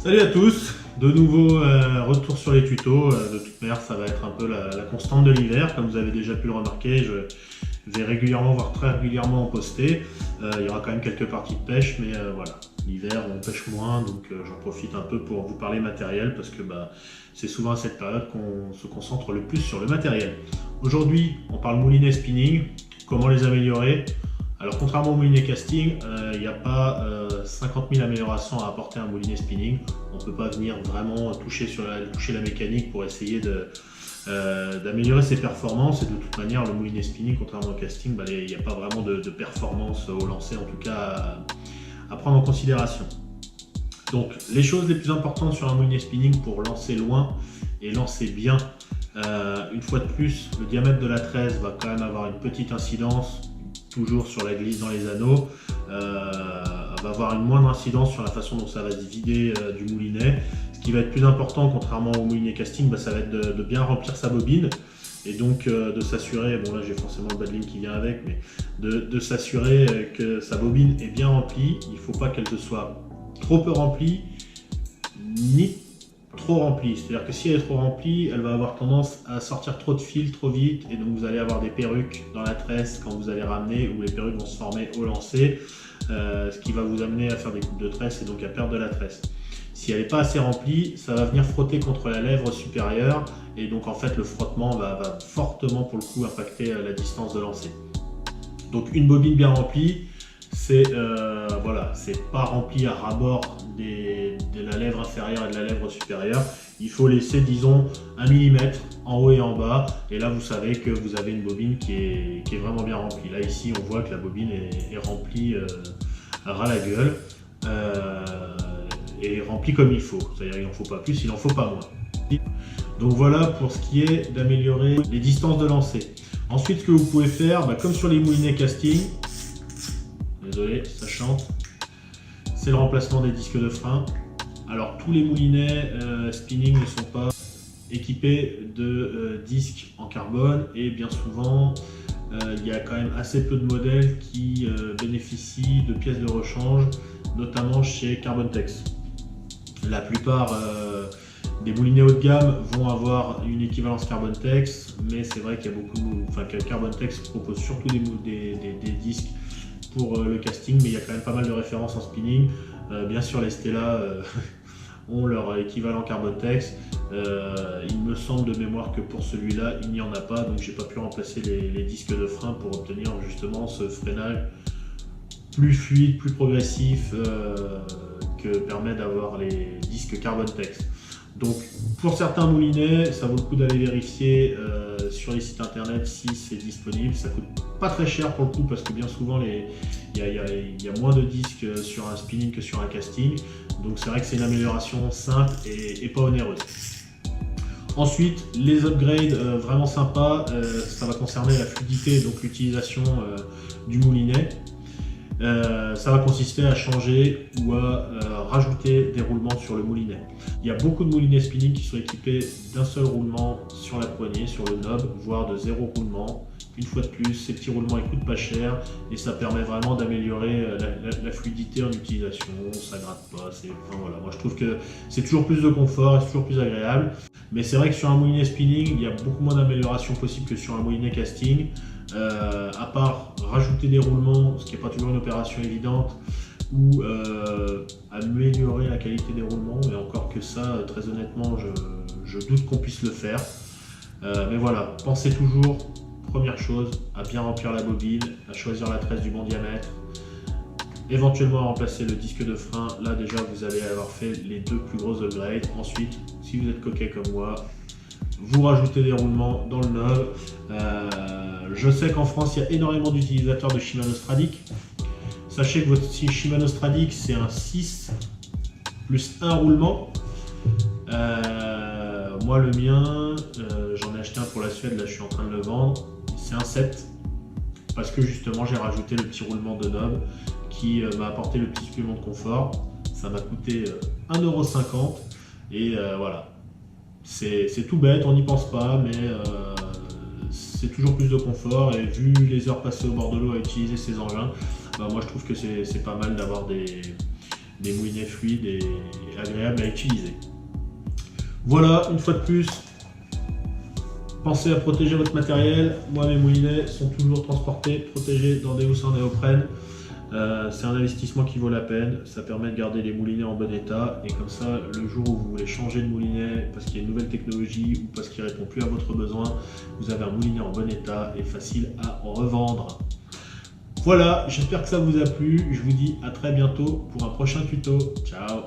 Salut à tous, de nouveau retour sur les tutos. De toute manière, ça va être un peu la constante de l'hiver, comme vous avez déjà pu le remarquer. Je vais régulièrement, voire très régulièrement en poster. Il y aura quand même quelques parties de pêche, mais voilà, l'hiver on pêche moins, donc j'en profite un peu pour vous parler matériel, parce que c'est souvent à cette période qu'on se concentre le plus sur le matériel. Aujourd'hui, on parle moulinet spinning, comment les améliorer. Alors contrairement au moulinet casting, il n'y a pas 50 000 améliorations à apporter à un moulinet spinning. On ne peut pas venir vraiment toucher la mécanique pour essayer d'améliorer ses performances. Et de toute manière, le moulinet spinning, contrairement au casting, il n'y a pas vraiment de performance au lancer, en tout cas à prendre en considération. Donc les choses les plus importantes sur un moulinet spinning pour lancer loin et lancer bien, une fois de plus, le diamètre de la tresse va quand même avoir une petite incidence, toujours sur la glisse dans les anneaux, va avoir une moindre incidence sur la façon dont ça va se vider du moulinet. Ce qui va être plus important, contrairement au moulinet casting, ça va être de bien remplir sa bobine, et donc de s'assurer, bon là j'ai forcément le badling qui vient avec, mais de s'assurer que sa bobine est bien remplie. Il ne faut pas qu'elle soit trop peu remplie, ni trop remplie. C'est-à-dire que si elle est trop remplie, elle va avoir tendance à sortir trop de fil trop vite, et donc vous allez avoir des perruques dans la tresse quand vous allez ramener, où les perruques vont se former au lancer, ce qui va vous amener à faire des coupes de tresse et donc à perdre de la tresse. Si elle n'est pas assez remplie, ça va venir frotter contre la lèvre supérieure, et donc en fait le frottement va fortement pour le coup impacter la distance de lancer. Donc une bobine bien remplie, c'est pas rempli à ras-bord de la lèvre inférieure et de la lèvre supérieure. Il faut laisser, disons, 1 mm en haut et en bas, et là vous savez que vous avez une bobine qui est vraiment bien remplie. Là ici on voit que la bobine est remplie à ras la gueule, et remplie comme il faut, c'est-à-dire il n'en faut pas plus, il n'en faut pas moins. Donc voilà pour ce qui est d'améliorer les distances de lancer. Ensuite, ce que vous pouvez faire, comme sur les moulinets casting, désolé, ça chante, c'est le remplacement des disques de frein. Alors tous les moulinets spinning ne sont pas équipés de disques en carbone, et bien souvent il y a quand même assez peu de modèles qui bénéficient de pièces de rechange, notamment chez Carbontex. La plupart des moulinets haut de gamme vont avoir une équivalence Carbontex, mais c'est vrai qu'il y a que Carbontex propose surtout des disques pour le casting, mais il y a quand même pas mal de références en spinning. Bien sûr, les Stella ont leur équivalent Carbontex. Il me semble de mémoire que pour celui-là, il n'y en a pas, donc j'ai pas pu remplacer les disques de frein pour obtenir justement ce freinage plus fluide, plus progressif que permet d'avoir les disques Carbontex. Donc pour certains moulinets, ça vaut le coup d'aller vérifier sur les sites internet si c'est disponible. Ça coûte pas très cher pour le coup, parce que bien souvent il y a moins de disques sur un spinning que sur un casting. Donc c'est vrai que c'est une amélioration simple et pas onéreuse. Ensuite, les upgrades vraiment sympas, ça va concerner la fluidité, donc l'utilisation du moulinet. Ça va consister à changer ou à rajouter des roulements sur le moulinet. Il y a beaucoup de moulinets spinning qui sont équipés d'un seul roulement sur la poignée, sur le knob, voire de 0 roulement. Une fois de plus, ces petits roulements ils coûtent pas cher, et ça permet vraiment d'améliorer la fluidité en utilisation. Ça gratte pas, voilà. Moi je trouve que c'est toujours plus de confort et c'est toujours plus agréable. Mais c'est vrai que sur un moulinet spinning, il y a beaucoup moins d'améliorations possibles que sur un moulinet casting. À part rajouter des roulements, ce qui n'est pas toujours une opération évidente, ou améliorer la qualité des roulements, et encore que ça, très honnêtement, je doute qu'on puisse le faire. Mais voilà, pensez toujours, première chose, à bien remplir la bobine, à choisir la tresse du bon diamètre, éventuellement à remplacer le disque de frein. Là déjà vous allez avoir fait les deux plus grosses upgrades. Ensuite, si vous êtes coquet comme moi, vous rajoutez des roulements dans le knob. Je sais qu'en France, il y a énormément d'utilisateurs de Shimano Stradic. Sachez que votre Shimano Stradic, c'est un 6 plus 1 roulement. Moi, le mien, j'en ai acheté un pour la Suède, là je suis en train de le vendre. C'est un 7, parce que justement, j'ai rajouté le petit roulement de knob qui m'a apporté le petit supplément de confort. Ça m'a coûté 1,50 €, et voilà. C'est tout bête, on n'y pense pas, mais c'est toujours plus de confort, et vu les heures passées au bord de l'eau à utiliser ces engins, moi je trouve que c'est pas mal d'avoir des moulinets fluides et agréables à utiliser. Voilà, une fois de plus, pensez à protéger votre matériel. Moi, mes moulinets sont toujours transportés, protégés dans des housses en néoprène. C'est un investissement qui vaut la peine. Ça permet de garder les moulinets en bon état. Et comme ça, le jour où vous voulez changer de moulinet parce qu'il y a une nouvelle technologie ou parce qu'il ne répond plus à votre besoin, vous avez un moulinet en bon état et facile à revendre. Voilà, j'espère que ça vous a plu. Je vous dis à très bientôt pour un prochain tuto. Ciao!